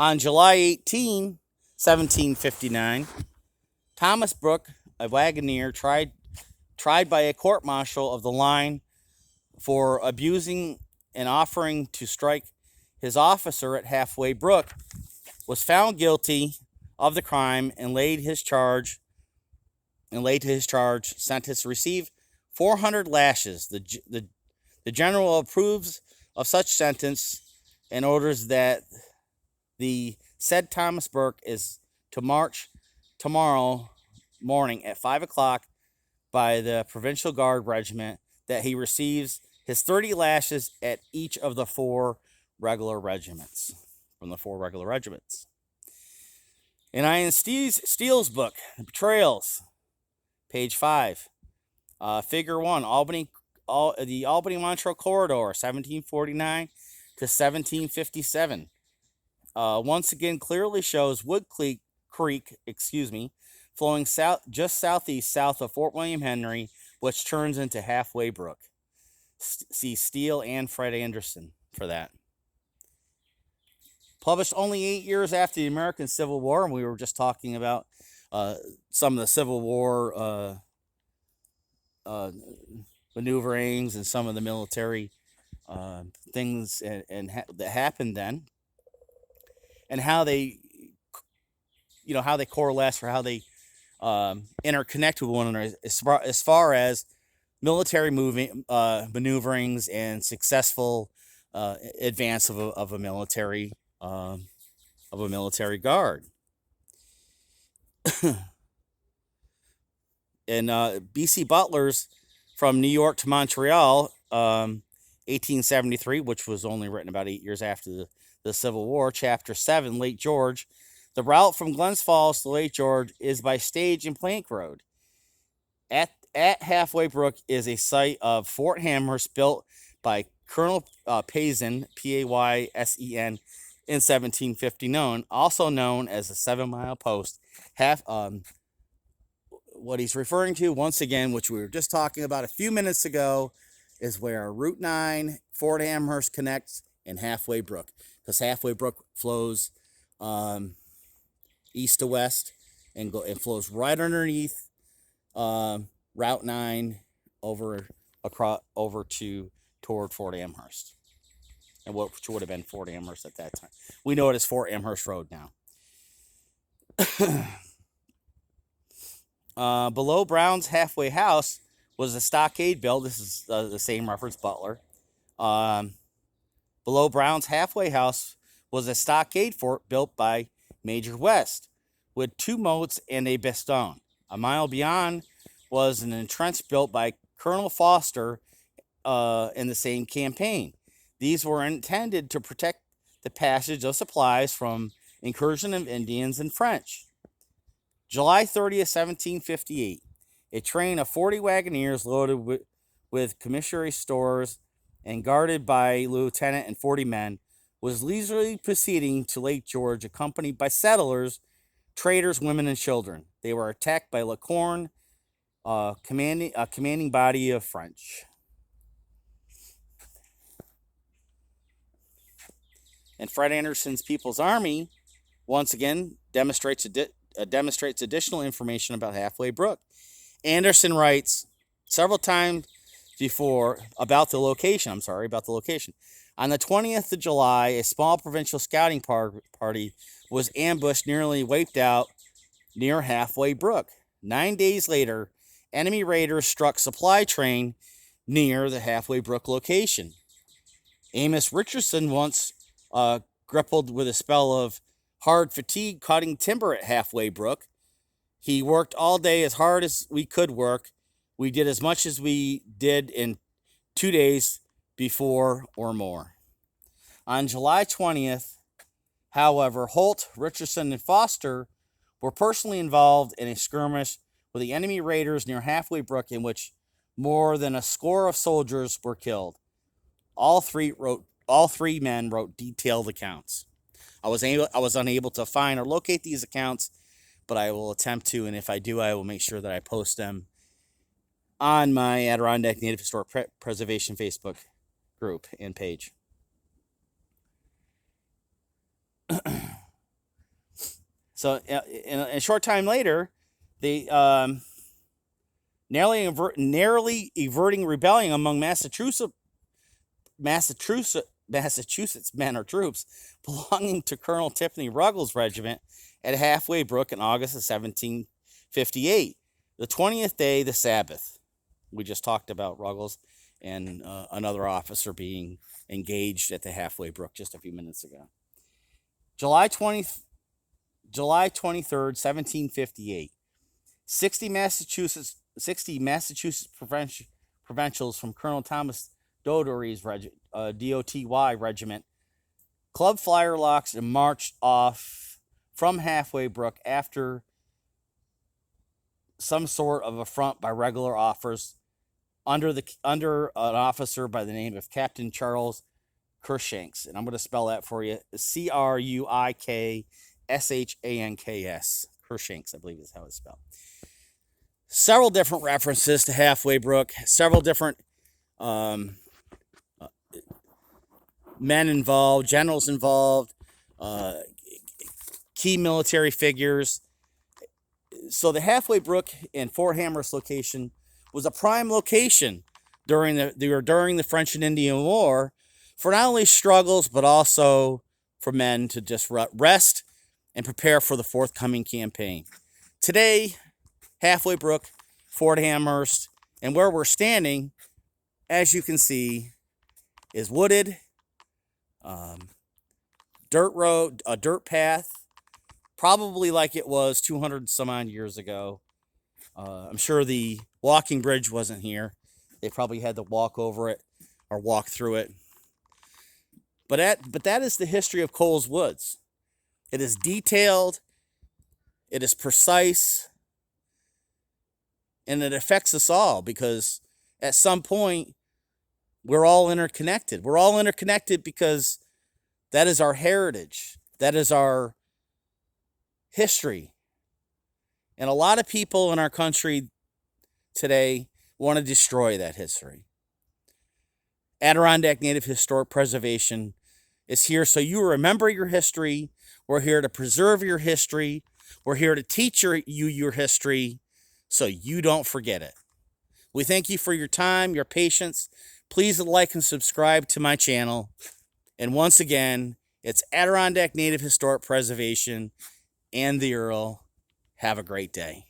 On July 18, 1759, Thomas Brooke, a wagoner, tried by a court-martial of the line for abusing and offering to strike his officer at Halfway Brook, was found guilty of the crime and laid to his charge, sentenced to receive 400 lashes. The general approves of such sentence and orders that the said Thomas Burke is to march tomorrow morning at 5 o'clock by the Provincial Guard Regiment, that he receives his 30 lashes at each of the four regular regiments, In Ian Steele's book, The Betrayals, page 5, figure 1, the Albany-Montreux Corridor, 1749 to 1757. Once again clearly shows Wood Creek, flowing just southeast of Fort William Henry, which turns into Halfway Brook. See Steele and Fred Anderson for that. Published only 8 years after the American Civil War, and we were just talking about some of the Civil War maneuverings and some of the military things that happened then, and how they coalesce, or how they interconnect with one another as far as military maneuverings and successful advance of a military guard. And B.C. Butler's From New York to Montreal, 1873, which was only written about 8 years after the Civil War, Chapter 7, Lake George. The route from Glens Falls to Lake George is by stage and plank road. At Halfway Brook is a site of Fort Amherst, built by Colonel Payson, Paysen, in 1759, also known as the 7-mile post. What he's referring to, once again, which we were just talking about a few minutes ago, is where Route 9, Fort Amherst connects, and Halfway Brook, because Halfway Brook flows east to west and flows right underneath Route 9 toward Fort Amherst, and which would have been Fort Amherst at that time. We know it as Fort Amherst Road now. Below Brown's halfway house was a stockade built. This is the same reference, Butler. Below Brown's halfway house was a stockade fort built by Major West, with 2 moats and a bastion. A mile beyond was an entrench built by Colonel Foster in the same campaign. These were intended to protect the passage of supplies from incursion of Indians and French. July 30th, 1758, a train of 40 wagoners loaded with commissary stores and guarded by a lieutenant and 40 men was leisurely proceeding to Lake George, accompanied by settlers, traders, women, and children. They were attacked by Lecorne, commanding body of French. And Fred Anderson's People's Army, once again, demonstrates additional information about Halfway Brook. Anderson writes several times before about the location. On the 20th of July, a small provincial scouting party was ambushed, nearly wiped out near Halfway Brook. 9 days later, enemy raiders struck supply train near the Halfway Brook location. Amos Richardson once grappled with a spell of hard fatigue cutting timber at Halfway Brook. He worked all day as hard as we could work. We did as much as we did in 2 days before or more. On July 20th, however, Holt, Richardson, and Foster were personally involved in a skirmish with the enemy raiders near Halfway Brook, in which more than a score of soldiers were killed. All three men wrote detailed accounts. I was unable to find or locate these accounts, but I will attempt to, and if I do, I will make sure that I post them on my Adirondack Native Historic Preservation Facebook group and page. So in a short time later, they narrowly averting rebellion among Massachusetts men or troops belonging to Colonel Tiffany Ruggles' regiment at Halfway Brook in August of 1758. The 20th day, the Sabbath. We just talked about Ruggles and another officer being engaged at the Halfway Brook just a few minutes ago. July 23rd, 1758. 60 Massachusetts provincials from Colonel Thomas Doty's DOTY regiment club firelocks and marched off from Halfway Brook after some sort of affront by regular officers under an officer by the name of Captain Charles Cruikshanks, and I'm going to spell that for you: Cruikshanks. Cruikshanks, I believe is how it's spelled. Several different references to Halfway Brook, several different men involved, generals involved, key military figures. So the Halfway Brook and Fort Amherst location was a prime location during the French and Indian War for not only struggles but also for men to just rest and prepare for the forthcoming campaign. Today, Halfway Brook, Fort Amherst, and where we're standing, as you can see, is wooded, dirt road, a dirt path, probably like it was 200 some odd years ago. I'm sure the walking bridge wasn't here. They probably had to walk over it or walk through it. But that is the history of Coles Woods. It is detailed, it is precise, and it affects us all because at some point we're all interconnected. We're all interconnected because that is our heritage. That is our history. And a lot of people in our country today want to destroy that history. Adirondack Native Historic Preservation is here so you remember your history. We're here to preserve your history. We're here to teach you your history so you don't forget it. We thank you for your time, your patience. Please like and subscribe to my channel. And once again, it's Adirondack Native Historic Preservation and the Earl. Have a great day.